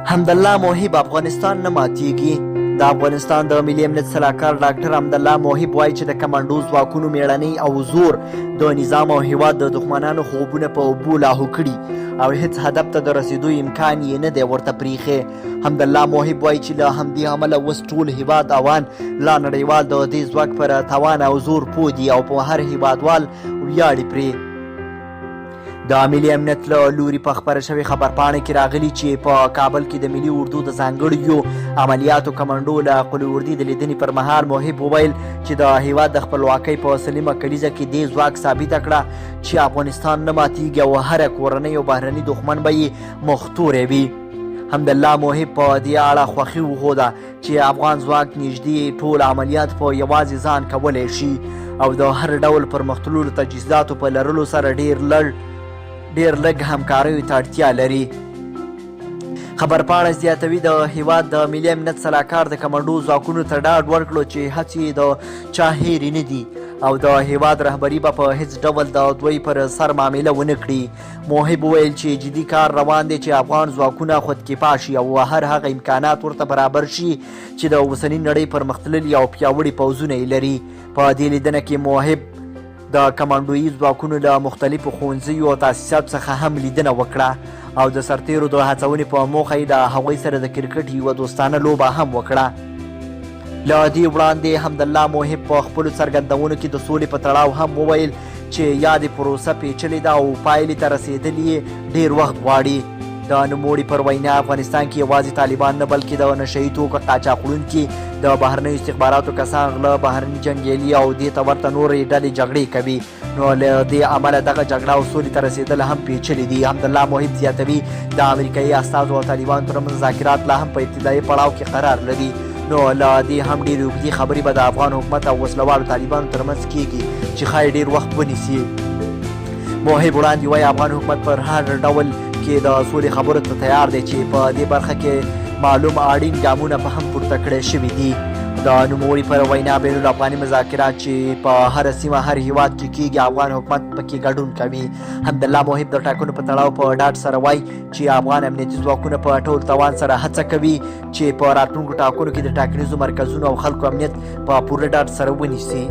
حمدالله موهب افغانستان نه ماتیږي. د افغانستان د ملي امنیت سلاکار ډاکټر حمدالله موهب وایي چې د کمانډو ځواکونو میړنۍ او زور د نظام او هیواد د دښمنانو خوبونه په اوبو لاهو کړي او هیڅ هدف ته د رسیدو امکان یې نه دی ورته پریښی. حمدالله موهب وایي چې له همدې امله اوس ټول هیواد اوان لا نړیوال د دې ځواک پر توان او زور پوه دي او په هر هیوادوال ویاړي پرې. د ملي امنیت له لوري په خپره شوې خبرپاڼه کې راغلي چې په کابل کې د ملي اردو د ځانګړیو عملیاتو کمانډو له قلوردي د لیدنې پر مهال موهب وویل چې د هیواد د خپلواکۍ په سلیمه کلیزه کې دې ځواک ثابته کړه چې افغانستان نه ماتیږي او هره کورنۍ او بهرني دښمن به یې مختوری وي. حمدالله موهب په دې اړه خوښي وښوده چې افغان ځواک نږدې ټول عملیات په یوازې ځان کولی شي او د هر ډول پرمختللو تجهیزاتو په لرلو سره ډیر لږ همکاریو ته اړتیا لري. خبرپاڼه زیاتوي د هیواد د ملي امنیت سلاکار د کمانډو ځواکونو ته ډاډ ورکړو چې هڅې د چا هیرې نه دي او د هیواد رهبري به په هیڅ ډول د دوی پر سر معامله ونه کړي. موهب وویل چې جدي کار روان دی چې افغان ځواکونه خودکفا شي او هر هغه امکانات ورته برابر شي چې د اوسنۍ نړۍ پرمختللي او پیاوړي پوځونه یې لري. په دې لیدنه کې موهب د کمانډویي ځواکونو له مختلفو ښوونځیو او تاسیساتو څخه هم لیدنه وکړه او د سرتیرو د هڅونې په موخه یې د هغوی سره د کرکټ یوه دوستانه لوبه هم وکړه. له دې وړاندې حمدالله موهب په خپلو څرګندونو کې د سولې په تړاو هم وویل چې یادې پروسه پیچلې ده او پایلې ته رسېدل یې ډېر وخت غواړي. د نوموړي پر وینا افغانستان کې یوازې طالبان نه بلکې د نشه یي توکو قاچاق وړونکي د بهرنیو استخباراتو کسان غله بهرني جنګیالي او دې ته ورته نورې ډلې جګړې کوي نو له دې امله دغه جګړه او سولې ته رسېدل هم پیچلي دي. حمدالله موهب زیاتوي د امریکایي استازو او طالبانو ترمنځ مذاکرات لا هم په ابتدایي پړاو کې قرار لري نو له دې هم ډېرې اوږدې خبرې به د افغان حکومت او وسلوالو طالبانو ترمنځ کیږي چې ښایي ډېر وخت ونیسي. موهب وړاندې وایي افغان حکومت پر هر ډول کې د سولې خبرو ته تیار دی چې په دې برخه کې معلوم اړین ګامونه په هم پورته کړی شوي دي. د نوموړي پر وینا بین الافغاني مذاکرات چې په هر سیمه هر هیواد کې کیږي افغان حکومت پکې ګډون کوي. حمدالله موهب د ټاکنو په تړاو په ډاډ سره وایي چې افغان امنیتي ځواکونه په ټول توان سره هڅه کوي چې په راتلونکو ټاکنو کې د ټاکنیزو مرکزونو او خلکو امنیت په پوره ډاډ سره ونیسي.